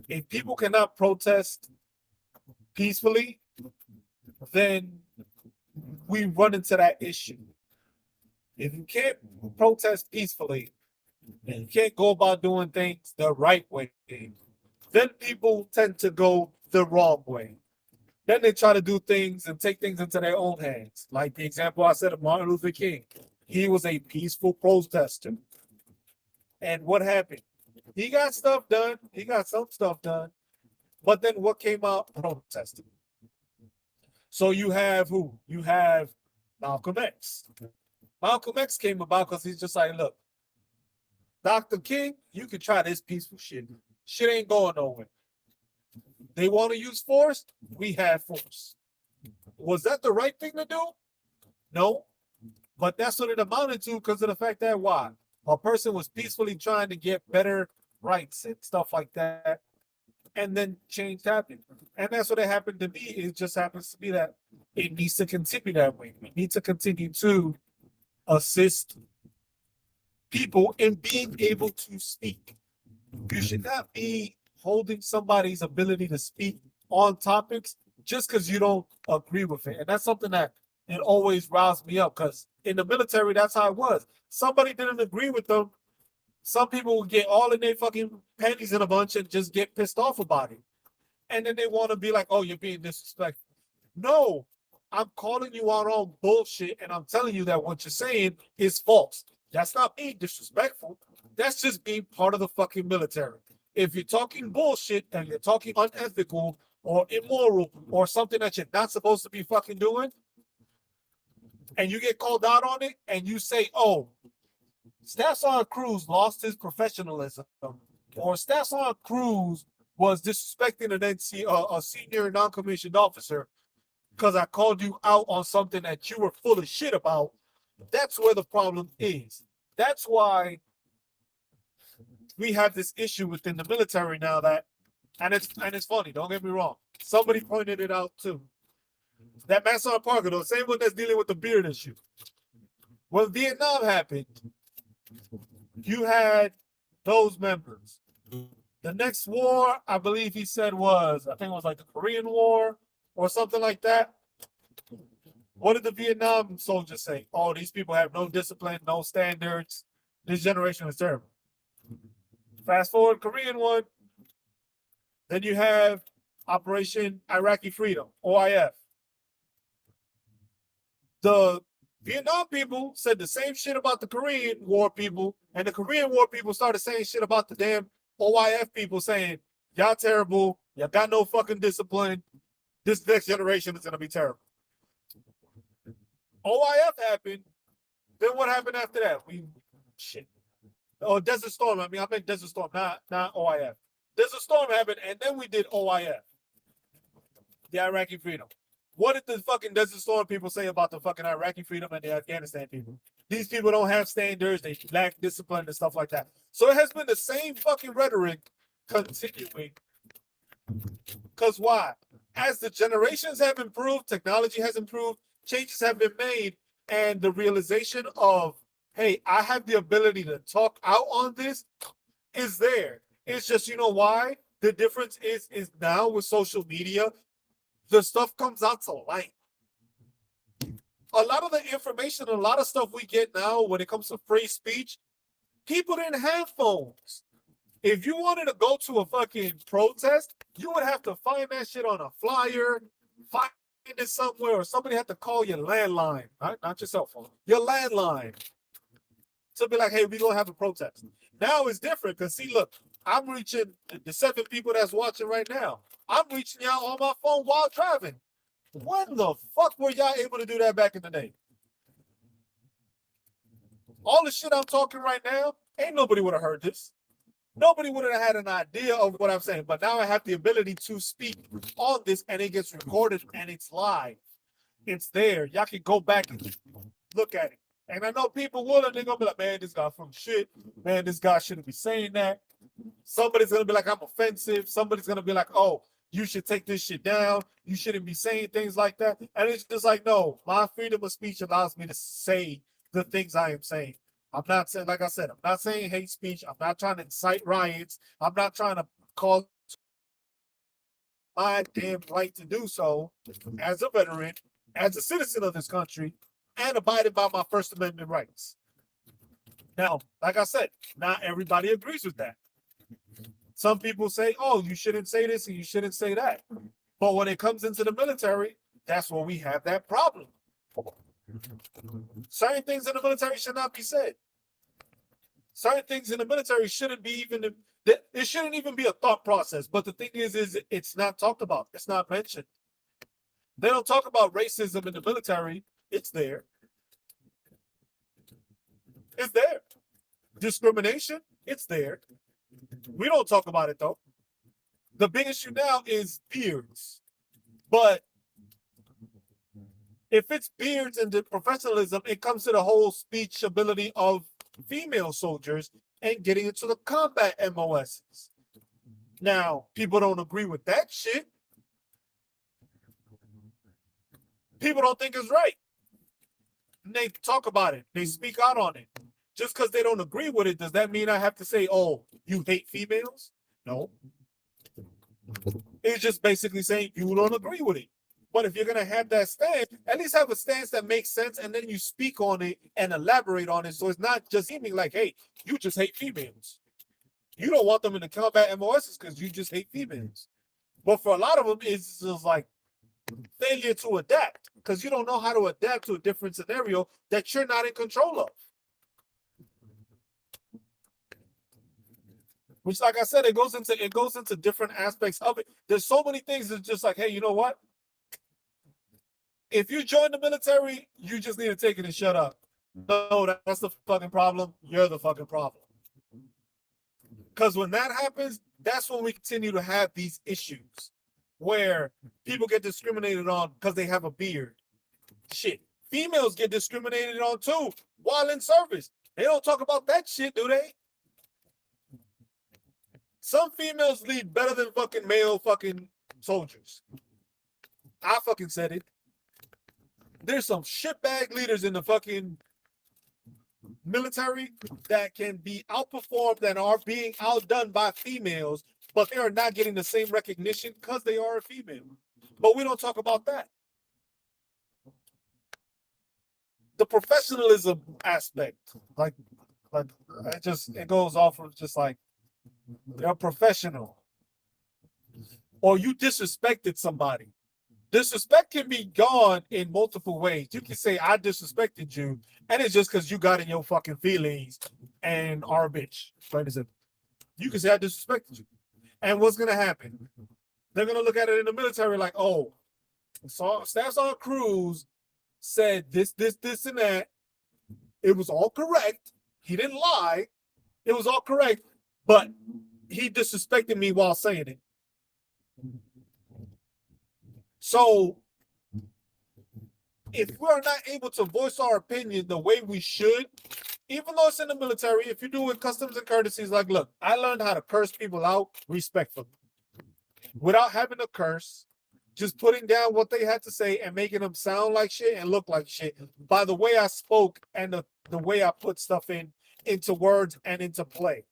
If people cannot protest peacefully, then we run into that issue. If you can't protest peacefully and you can't go about doing things the right way, then people tend to go the wrong way. Then they try to do things and take things into their own hands. Like the example I said of Martin Luther King. He was a peaceful protester. And what happened? He got stuff done. He got some stuff done. But then what came out? Protesting. So you have who? You have Malcolm X. Malcolm X came about because he's just like, look, Dr. King, you can try this peaceful shit. Shit ain't going nowhere. They want to use force? We have force. Was that the right thing to do? No. But that's what it amounted to because of the fact that why? A person was peacefully trying to get better rights and stuff like that. And then change happened. And that's what it happened to be. It just happens to be that it needs to continue that way. We need to continue to assist people in being able to speak. You should not be holding somebody's ability to speak on topics just because you don't agree with it. And that's something that it always riles me up because in the military, that's how it was. Somebody didn't agree with them. Some people would get all in their fucking panties in a bunch and just get pissed off about it. And then they want to be like, oh, you're being disrespectful. No, I'm calling you out on bullshit and I'm telling you that what you're saying is false. That's not being disrespectful. That's just being part of the fucking military. If you're talking bullshit and you're talking unethical or immoral or something that you're not supposed to be fucking doing, and you get called out on it and you say, oh, Staff Sergeant Cruz lost his professionalism, or Staff Sergeant Cruz was disrespecting an a senior non-commissioned officer because I called you out on something that you were full of shit about. That's where the problem is. That's why we have this issue within the military now that, and it's funny, don't get me wrong. Somebody pointed it out too. That Master Parker, the same one that's dealing with the beard issue. When Vietnam happened, you had those members. The next war, I believe he said I think it was like the Korean War or something like that. What did the Vietnam soldiers say? Oh, these people have no discipline, no standards. This generation is terrible. Fast forward, Korean one. Then you have Operation Iraqi Freedom, OIF. The Vietnam people said the same shit about the Korean War people, and the Korean War people started saying shit about the damn OIF people, saying, y'all terrible, y'all got no fucking discipline, this next generation is gonna be terrible. OIF happened, then what happened after that? Desert Storm, I meant Desert Storm, not OIF. Desert Storm happened, and then we did OIF, the Iraqi Freedom. What did the fucking Desert Storm people say about the fucking Iraqi Freedom and the Afghanistan people? These people don't have standards, they lack discipline and stuff like that. So it has been the same fucking rhetoric continuing. Because why? As the generations have improved, technology has improved, changes have been made, and the realization of, hey, I have the ability to talk out on this is there. It's just, you know why? The difference is now with social media, the stuff comes out to light. A lot of the information, a lot of stuff we get now when it comes to free speech, people didn't have phones. If you wanted to go to a fucking protest, you would have to find that shit on a flyer, find it somewhere, or somebody had to call your landline, right? Not your cell phone, your landline, to be like, hey, we're going to have a protest. Now it's different because, see, look, I'm reaching the 7 people that's watching right now. I'm reaching y'all on my phone while driving. When the fuck were y'all able to do that back in the day? All the shit I'm talking right now, ain't nobody would have heard this. Nobody would have had an idea of what I'm saying. But now I have the ability to speak on this, and it gets recorded, and it's live. It's there. Y'all can go back and look at it. And I know people will, and they're going to be like, man, this guy from shit. Man, this guy shouldn't be saying that. Somebody's going to be like, I'm offensive. Somebody's going to be like, oh, you should take this shit down. You shouldn't be saying things like that. And it's just like, no, my freedom of speech allows me to say the things I am saying. I'm not saying, like I said, I'm not saying hate speech. I'm not trying to incite riots. I'm not trying to cause my damn right to do so as a veteran, as a citizen of this country, and abiding by my First Amendment rights. Now, like I said, not everybody agrees with that. Some people say, oh, you shouldn't say this and you shouldn't say that. But when it comes into the military, that's where we have that problem. Certain things in the military should not be said. Certain things in the military shouldn't be even, it shouldn't even be a thought process. But the thing is it's not talked about. It's not mentioned. They don't talk about racism in the military. It's there. It's there. Discrimination, it's there. We don't talk about it, though. The big issue now is beards. But if it's beards and the professionalism, it comes to the whole speech ability of female soldiers and getting into the combat MOSs. Now, people don't agree with that shit. People don't think it's right. And they talk about it. They speak out on it. Just because they don't agree with it, does that mean I have to say, oh, you hate females? No. It's just basically saying you don't agree with it. But if you're going to have that stance, at least have a stance that makes sense, and then you speak on it and elaborate on it. So it's not just seeming like, hey, you just hate females. You don't want them in the combat MOSs because you just hate females. But for a lot of them, it's just like failure to adapt because you don't know how to adapt to a different scenario that you're not in control of. Which, like I said, it goes into different aspects of it. There's so many things that's just like, hey, you know what? If you join the military, you just need to take it and shut up. No, that's the fucking problem. You're the fucking problem. Because when that happens, that's when we continue to have these issues where people get discriminated on because they have a beard. Shit. Females get discriminated on too while in service. They don't talk about that shit, do they? Some females lead better than fucking male fucking soldiers. I fucking said it. There's some shitbag leaders in the fucking military that can be outperformed and are being outdone by females, but they are not getting the same recognition because they are a female. But we don't talk about that. The professionalism aspect, like it goes off of just like, they're professional. or you disrespected somebody. Disrespect can be gone in multiple ways. You can say, I disrespected you, and it's just because you got in your fucking feelings and are a bitch. Plain and simple. You can say, I disrespected you. And what's going to happen? They're going to look at it in the military like, oh, Staff Sergeant Cruz said this, and that. It was all correct. He didn't lie. It was all correct, but he disrespected me while saying it. So if we're not able to voice our opinion the way we should, even though it's in the military, if you're doing customs and courtesies, like, look, I learned how to curse people out respectfully without having to curse, just putting down what they had to say and making them sound like shit and look like shit by the way I spoke and the way I put stuff into words and into play.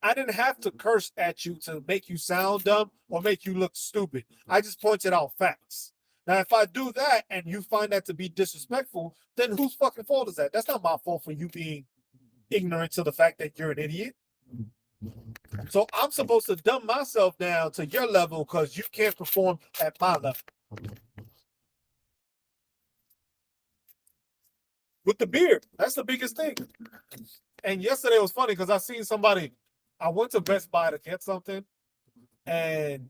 I didn't have to curse at you to make you sound dumb or make you look stupid. I just pointed out facts. Now, if I do that and you find that to be disrespectful, then whose fucking fault is that? That's not my fault for you being ignorant to the fact that you're an idiot. So I'm supposed to dumb myself down to your level because you can't perform at my level. With the beard, that's the biggest thing. And yesterday was funny because I seen somebody, I went to Best Buy to get something, and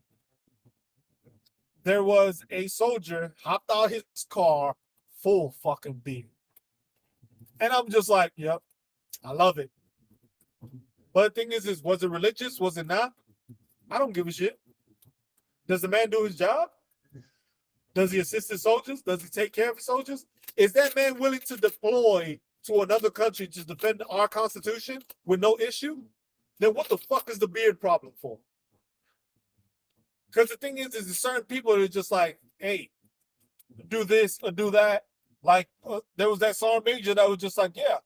there was a soldier hopped out his car, full fucking beard. And I'm just like, yep, I love it. But the thing is, was it religious? Was it not? I don't give a shit. Does the man do his job? Does he assist his soldiers? Does he take care of his soldiers? Is that man willing to deploy to another country to defend our Constitution with no issue? Then what the fuck is the beard problem for? Because the thing is there's certain people that are just like, hey, do this or do that. Like there was that sergeant major that was just like, yeah,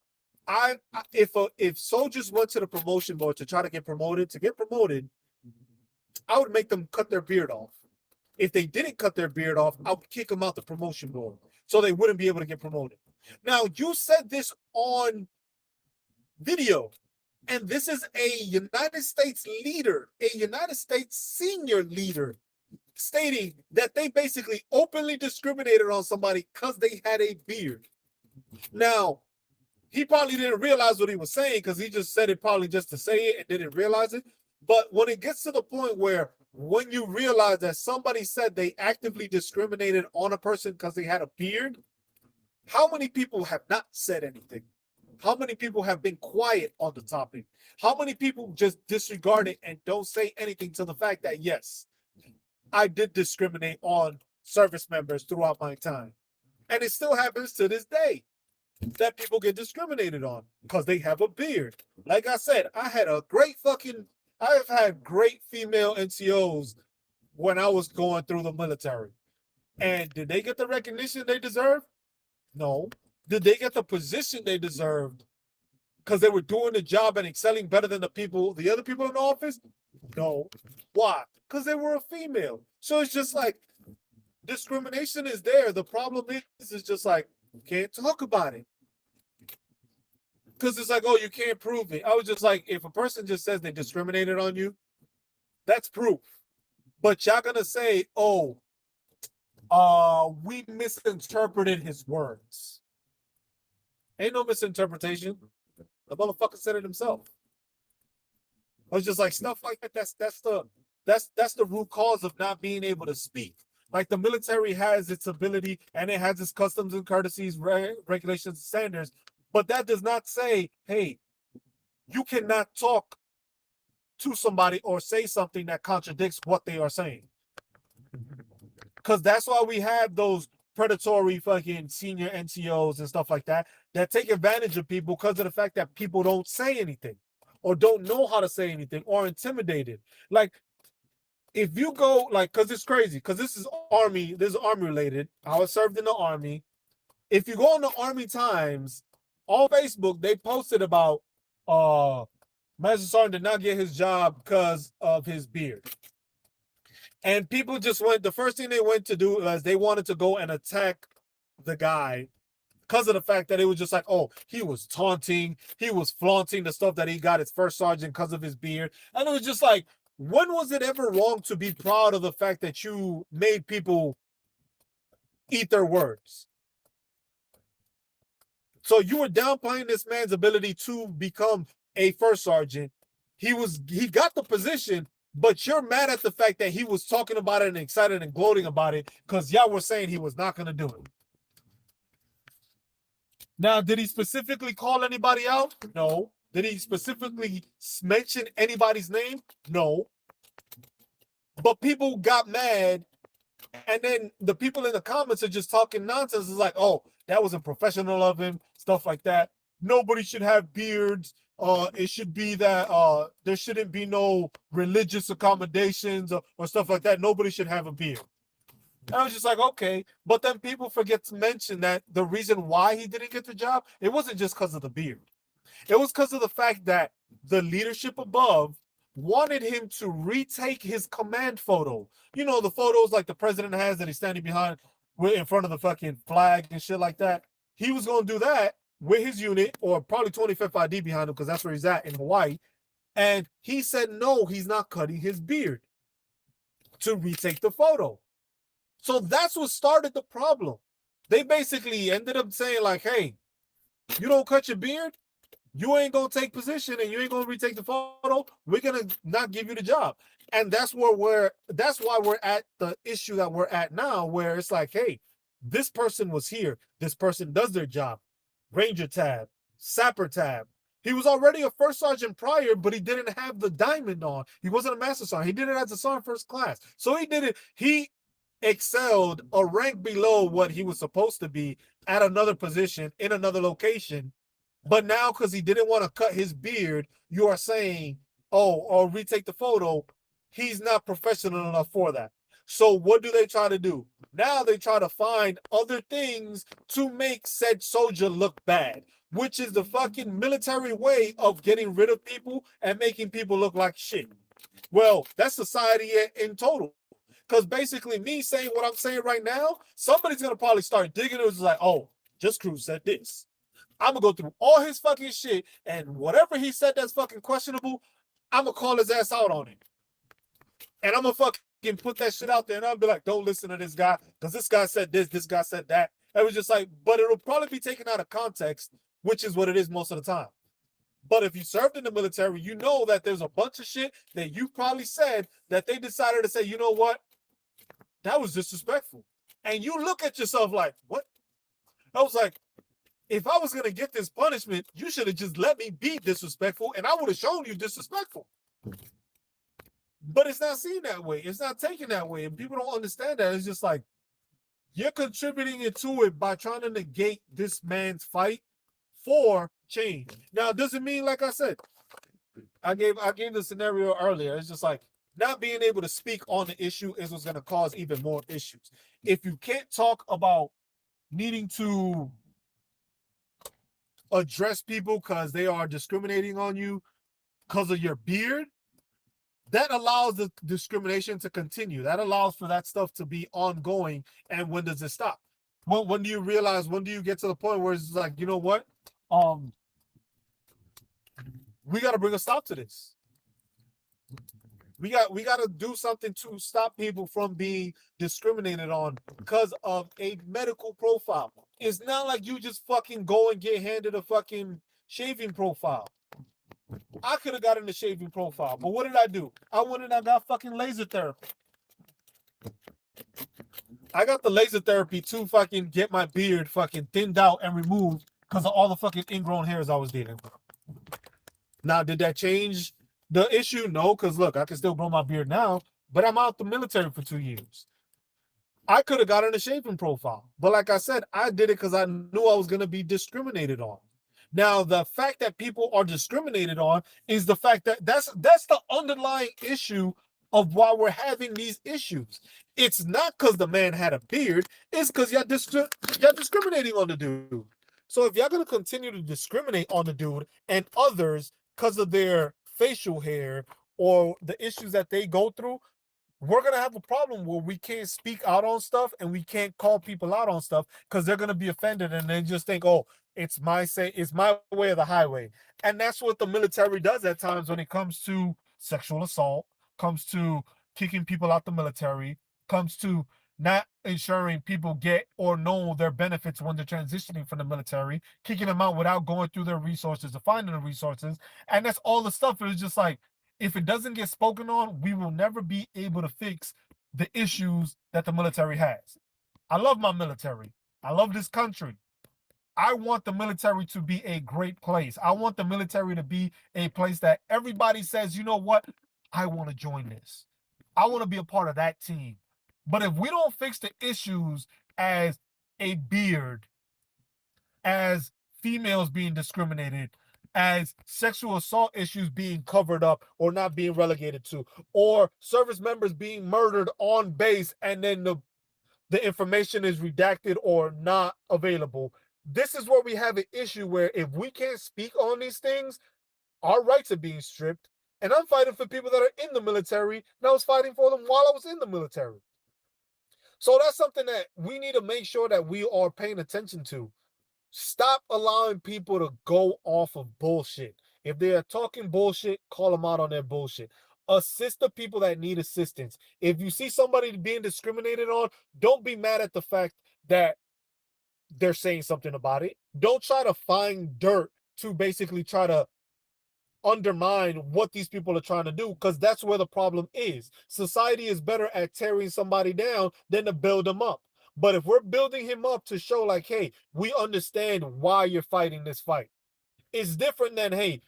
if soldiers went to the promotion board to try to get promoted, I would make them cut their beard off. If they didn't cut their beard off, I would kick them out the promotion board so they wouldn't be able to get promoted. Now, you said this on video, and this is a United States leader, a United States senior leader, stating that they basically openly discriminated on somebody because they had a beard. Now, he probably didn't realize what he was saying because he just said it probably just to say it and didn't realize it. But when it gets to the point where when you realize that somebody said they actively discriminated on a person because they had a beard, how many people have not said anything? How many people have been quiet on the topic? How many people just disregard it and don't say anything to the fact that, yes, I did discriminate on service members throughout my time. And it still happens to this day that people get discriminated on because they have a beard. Like I said, I've had great female NCOs when I was going through the military. And did they get the recognition they deserved? No. Did they get the position they deserved because they were doing the job and excelling better than the other people in the office? No. Why? Because they were a female. So it's just like discrimination is there. The problem is just like, you can't talk about it. Because it's like, oh, you can't prove it. I was just like, if a person just says they discriminated on you, that's proof. But y'all gonna say, oh, we misinterpreted his words. Ain't no misinterpretation. The motherfucker said it himself. I was just like, stuff like that. That's the root cause of not being able to speak. Like the military has its ability and it has its customs and courtesies, regulations, and standards. But that does not say, hey, you cannot talk to somebody or say something that contradicts what they are saying. Because that's why we have those predatory fucking senior NCOs and stuff like that take advantage of people because of the fact that people don't say anything or don't know how to say anything or intimidated. Like, if you go, like, because it's crazy, because this is Army related. I was served in the Army. If you go on the Army Times, on Facebook, they posted about Master Sergeant did not get his job because of his beard. And people just the first thing they went to do was they wanted to go and attack the guy because of the fact that it was just like, oh, he was taunting, he was flaunting the stuff that he got his first sergeant because of his beard. And it was just like, when was it ever wrong to be proud of the fact that you made people eat their words? So you were downplaying this man's ability to become a first sergeant. He got the position, but you're mad at the fact that he was talking about it and excited and gloating about it because y'all were saying he was not going to do it. Now, did he specifically call anybody out? No. Did he specifically mention anybody's name? No. But people got mad, and then the people in the comments are just talking nonsense. It's like, oh, that wasn't professional of him, stuff like that. Nobody should have beards. It should be that there shouldn't be no religious accommodations or stuff like that. Nobody should have a beard. And I was just like, okay. But then people forget to mention that the reason why he didn't get the job, it wasn't just because of the beard. It was because of the fact that the leadership above wanted him to retake his command photo. You know, the photos like the president has that he's standing behind in front of the fucking flag and shit like that. He was going to do that with his unit, or probably 25th ID behind him, because that's where he's at in Hawaii. And he said, no, he's not cutting his beard to retake the photo. So that's what started the problem. They basically ended up saying like, hey, you don't cut your beard, you ain't going to take position and you ain't going to retake the photo, we're going to not give you the job. And that's why we're at the issue that we're at now, where it's like, hey, this person was here. This person does their job. Ranger tab, sapper tab. He was already a first sergeant prior, but he didn't have the diamond on. He wasn't a master sergeant. He did it as a sergeant first class. So he did it. He excelled a rank below what he was supposed to be at another position in another location. But now, because he didn't want to cut his beard, you are saying, oh, or retake the photo, he's not professional enough for that. So what do they try to do? Now they try to find other things to make said soldier look bad, which is the fucking military way of getting rid of people and making people look like shit. Well, that's society in total. Because basically me saying what I'm saying right now, somebody's going to probably start digging it. It's like, oh, just Cruz said this. I'm going to go through all his fucking shit, and whatever he said that's fucking questionable, I'm going to call his ass out on it. And I'm going to fucking put that shit out there, and I'll be like, don't listen to this guy, because this guy said this guy said that. It was just like, but it'll probably be taken out of context, which is what it is most of the time. But if you served in the military, you know that there's a bunch of shit that you probably said that they decided to say, you know what? That was disrespectful. And you look at yourself like, what? I was like, if I was going to get this punishment, you should have just let me be disrespectful, and I would have shown you disrespectful. But it's not seen that way. It's not taken that way. And people don't understand that. It's just like, you're contributing into it by trying to negate this man's fight for change. Now, it doesn't mean, like I said, I gave the scenario earlier. It's just like, not being able to speak on the issue is what's going to cause even more issues. If you can't talk about needing to address people because they are discriminating on you because of your beard, that allows the discrimination to continue. That allows for that stuff to be ongoing. And when does it stop? When do you realize, when do you get to the point where it's like, you know what? We got to bring a stop to this. We got to do something to stop people from being discriminated on because of a medical profile. It's not like you just fucking go and get handed a fucking shaving profile. I could have gotten the shaving profile, but what did I do? I went and I got fucking laser therapy. I got the laser therapy to fucking get my beard fucking thinned out and removed because of all the fucking ingrown hairs I was dealing with. Now, did that change the issue? No, because look, I can still grow my beard now, but I'm out the military for 2 years. I could have gotten a shaving profile, but like I said, I did it because I knew I was going to be discriminated on. Now, the fact that people are discriminated on is the fact that that's the underlying issue of why we're having these issues. It's not because the man had a beard. It's because y'all discriminating on the dude. So if y'all going to continue to discriminate on the dude and others because of their facial hair or the issues that they go through, we're going to have a problem where we can't speak out on stuff and we can't call people out on stuff because they're going to be offended and they just think, oh, it's my way or the highway. And that's what the military does at times when it comes to sexual assault, comes to kicking people out the military, comes to not ensuring people get or know their benefits when they're transitioning from the military, kicking them out without going through their resources or finding the resources. And that's all the stuff. It's just like, if it doesn't get spoken on, we will never be able to fix the issues that the military has. I love my military. I love this country. I want the military to be a great place. I want the military to be a place that everybody says, you know what? I want to join this. I want to be a part of that team. But if we don't fix the issues as a beard, as females being discriminated, as sexual assault issues being covered up or not being relegated to, or service members being murdered on base and then the information is redacted or not available. This is where we have an issue where if we can't speak on these things, our rights are being stripped. And I'm fighting for people that are in the military, and I was fighting for them while I was in the military. So that's something that we need to make sure that we are paying attention to. Stop allowing people to go off of bullshit. If they are talking bullshit, call them out on their bullshit. Assist the people that need assistance. If you see somebody being discriminated on, don't be mad at the fact that they're saying something about it. Don't try to find dirt to basically try to undermine what these people are trying to do, because that's where the problem is. Society is better at tearing somebody down than to build them up. But if we're building him up to show like, hey, we understand why you're fighting this fight, it's different than, hey,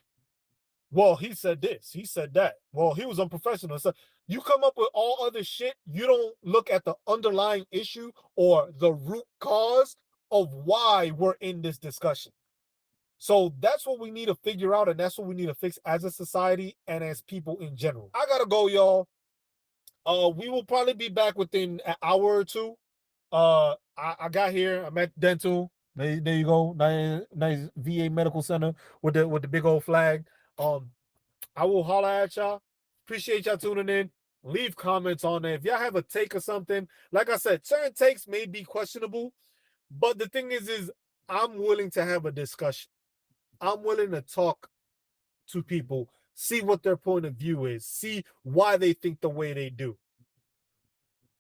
well, he said this, he said that, well, he was unprofessional. So you come up with all other shit. You don't look at the underlying issue or the root cause of why we're in this discussion. So that's what we need to figure out, and that's what we need to fix as a society and as people in general. I gotta go, y'all. We will probably be back within an hour or two. I got here. I'm at dental. There you go. Nice VA medical center with the big old flag. I will holler at y'all. Appreciate y'all tuning in. Leave comments on there. If y'all have a take or something, like I said, certain takes may be questionable, but the thing is I'm willing to have a discussion. I'm willing to talk to people, see what their point of view is, see why they think the way they do.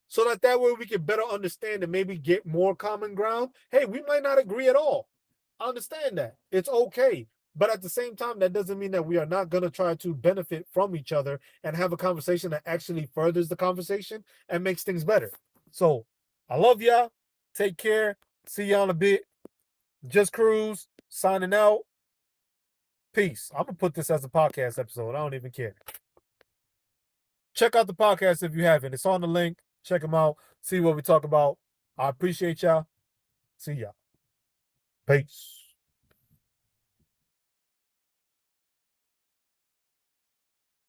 So that way we can better understand and maybe get more common ground. Hey, we might not agree at all. I understand that. It's okay. But at the same time, that doesn't mean that we are not going to try to benefit from each other and have a conversation that actually furthers the conversation and makes things better. So I love y'all. Take care. See y'all in a bit. Just Cruz signing out. Peace. I'm going to put this as a podcast episode. I don't even care. Check out the podcast if you haven't. It's on the link. Check them out. See what we talk about. I appreciate y'all. See y'all. Peace.